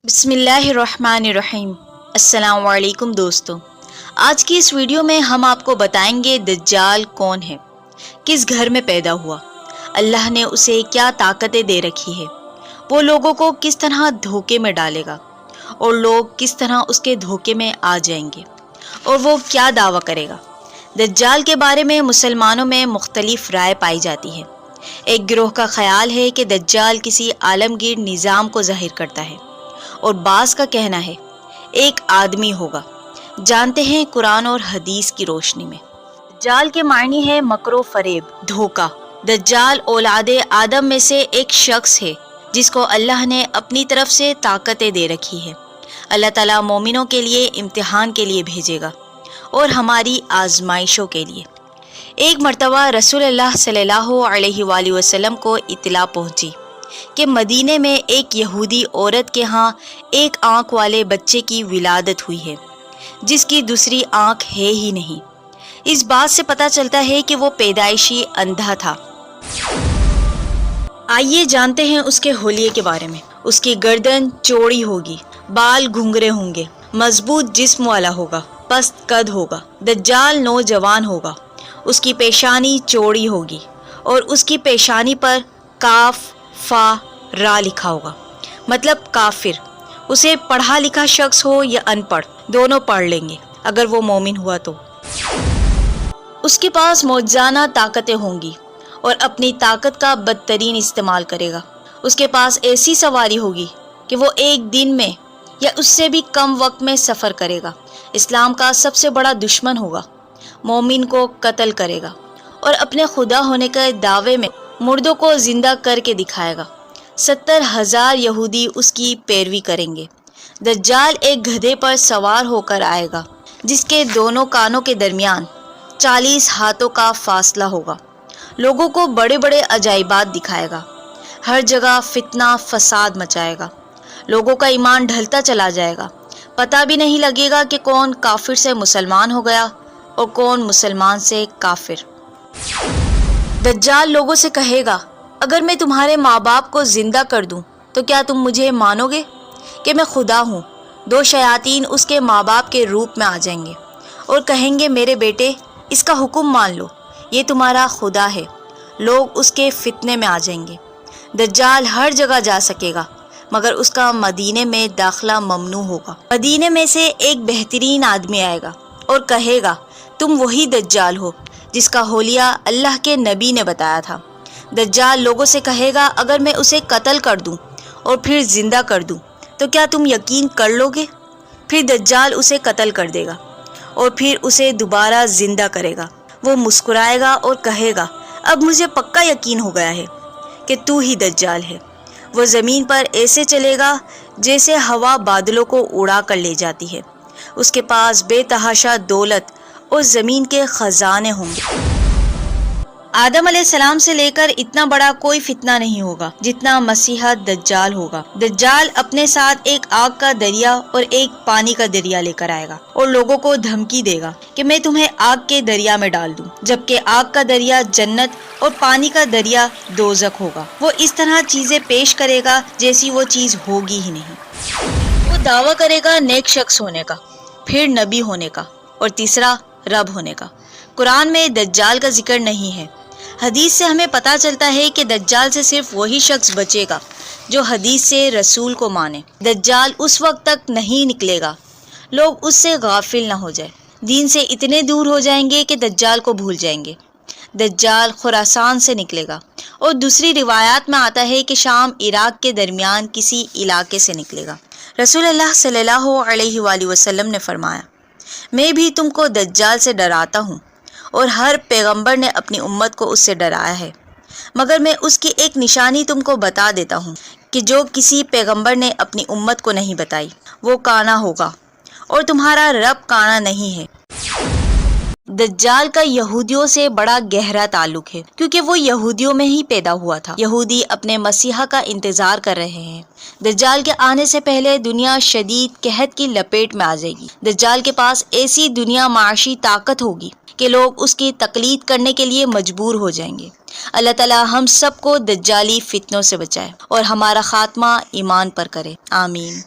بسم اللہ الرحمن الرحیم۔ السلام علیکم دوستو، آج کی اس ویڈیو میں ہم آپ کو بتائیں گے دجال کون ہے، کس گھر میں پیدا ہوا، اللہ نے اسے کیا طاقتیں دے رکھی ہے، وہ لوگوں کو کس طرح دھوکے میں ڈالے گا اور لوگ کس طرح اس کے دھوکے میں آ جائیں گے، اور وہ کیا دعویٰ کرے گا۔ دجال کے بارے میں مسلمانوں میں مختلف رائے پائی جاتی ہے۔ ایک گروہ کا خیال ہے کہ دجال کسی عالمگیر نظام کو ظاہر کرتا ہے، اور بعض کا کہنا ہے ایک آدمی ہوگا۔ جانتے ہیں قرآن اور حدیث کی روشنی میں۔ دجال کے معنی ہے مکر و فریب، دھوکا۔ دجال اولاد آدم میں سے ایک شخص ہے جس کو اللہ نے اپنی طرف سے طاقتیں دے رکھی ہے۔ اللہ تعالیٰ مومنوں کے لیے امتحان کے لیے بھیجے گا اور ہماری آزمائشوں کے لیے۔ ایک مرتبہ رسول اللہ صلی اللہ علیہ وآلہ وسلم کو اطلاع پہنچی کہ مدینے میں ایک یہودی عورت کے ہاں ایک آنکھ والے بچے کی ولادت ہوئی ہے جس کی دوسری آنکھ ہے ہی نہیں۔ اس بات سے پتہ چلتا ہے کہ وہ پیدائشی اندھا تھا۔ آئیے جانتے ہیں اس کے حلیے کے بارے میں۔ اس کی گردن چوڑی ہوگی، بال گھنگرے ہوں گے، مضبوط جسم والا ہوگا، پست قد ہوگا۔ دجال نوجوان ہوگا، اس کی پیشانی چوڑی ہوگی اور اس کی پیشانی پر کاف فا را لکھا ہوگا، مطلب کافر۔ اسے پڑھا لکھا شخص ہو یا ان پڑھ، دونوں پڑھ لیں گے اگر وہ مومن ہوا تو۔ اس کے پاس معجزانہ طاقتیں ہوں گی اور اپنی طاقت کا بدترین استعمال کرے گا۔ اس کے پاس ایسی سواری ہوگی کہ وہ ایک دن میں یا اس سے بھی کم وقت میں سفر کرے گا۔ اسلام کا سب سے بڑا دشمن ہوگا، مومن کو قتل کرے گا اور اپنے خدا ہونے کے دعوے میں مردوں کو زندہ کر کے دکھائے گا۔ 70,000 یہودی اس کی پیروی کریں گے۔ دجال ایک گدھے پر سوار ہو کر آئے گا جس کے دونوں کانوں کے درمیان 40 ہاتھوں کا فاصلہ ہوگا۔ لوگوں کو بڑے بڑے عجائبات دکھائے گا، ہر جگہ فتنہ فساد مچائے گا، لوگوں کا ایمان ڈھلتا چلا جائے گا، پتہ بھی نہیں لگے گا کہ کون کافر سے مسلمان ہو گیا اور کون مسلمان سے کافر۔ دجال لوگوں سے کہے گا، اگر میں تمہارے ماں باپ کو زندہ کر دوں تو کیا تم مجھے مانو گے کہ میں خدا ہوں؟ 2 شیاطین اس کے ماں باپ کے روپ میں آ جائیں گے اور کہیں گے، میرے بیٹے اس کا حکم مان لو، یہ تمہارا خدا ہے۔ لوگ اس کے فتنے میں آ جائیں گے۔ دجال ہر جگہ جا سکے گا مگر اس کا مدینے میں داخلہ ممنوع ہوگا۔ مدینے میں سے ایک بہترین آدمی آئے گا اور کہے گا، تم وہی دجال ہو جس کا حلیہ اللہ کے نبی نے بتایا تھا۔ دجال لوگوں سے کہے گا، اگر میں اسے قتل کر دوں اور پھر زندہ کر دوں تو کیا تم یقین کر لو گے؟ پھر دجال اسے قتل کر دے گا اور پھر اسے دوبارہ زندہ کرے گا۔ وہ مسکرائے گا اور کہے گا، اب مجھے پکا یقین ہو گیا ہے کہ تو ہی دجال ہے۔ وہ زمین پر ایسے چلے گا جیسے ہوا بادلوں کو اڑا کر لے جاتی ہے۔ اس کے پاس بے تحاشا دولت اور زمین کے خزانے ہوں گے۔ آدم علیہ السلام سے لے کر اتنا بڑا کوئی فتنہ نہیں ہوگا جتنا مسیح دجال ہوگا۔ دجال اپنے ساتھ ایک آگ کا دریا اور ایک پانی کا دریا لے کر آئے گا اور لوگوں کو دھمکی دے گا کہ میں تمہیں آگ کے دریا میں ڈال دوں، جبکہ آگ کا دریا جنت اور پانی کا دریا دوزخ ہوگا۔ وہ اس طرح چیزیں پیش کرے گا جیسی وہ چیز ہوگی ہی نہیں۔ وہ دعویٰ کرے گا نیک شخص ہونے کا، پھر نبی ہونے کا اور تیسرا رب ہونے کا۔ قرآن میں دجال کا ذکر نہیں ہے۔ حدیث سے ہمیں پتہ چلتا ہے کہ دجال سے صرف وہی شخص بچے گا جو حدیث سے رسول کو مانے۔ دجال اس وقت تک نہیں نکلے گا لوگ اس سے غافل نہ ہو جائے، دین سے اتنے دور ہو جائیں گے کہ دجال کو بھول جائیں گے۔ دجال خراسان سے نکلے گا اور دوسری روایات میں آتا ہے کہ شام عراق کے درمیان کسی علاقے سے نکلے گا۔ رسول اللہ صلی اللہ علیہ وآلہ وسلم نے فرمایا، میں بھی تم کو دجال سے ڈراتا ہوں اور ہر پیغمبر نے اپنی امت کو اس سے ڈرایا ہے، مگر میں اس کی ایک نشانی تم کو بتا دیتا ہوں کہ جو کسی پیغمبر نے اپنی امت کو نہیں بتائی، وہ کانا ہوگا اور تمہارا رب کانا نہیں ہے۔ دجال کا یہودیوں سے بڑا گہرا تعلق ہے کیونکہ وہ یہودیوں میں ہی پیدا ہوا تھا۔ یہودی اپنے مسیحا کا انتظار کر رہے ہیں۔ دجال کے آنے سے پہلے دنیا شدید قحط کی لپیٹ میں آ جائے گی۔ دجال کے پاس ایسی دنیا معاشی طاقت ہوگی کہ لوگ اس کی تقلید کرنے کے لیے مجبور ہو جائیں گے۔ اللہ تعالی ہم سب کو دجالی فتنوں سے بچائے اور ہمارا خاتمہ ایمان پر کرے، آمین۔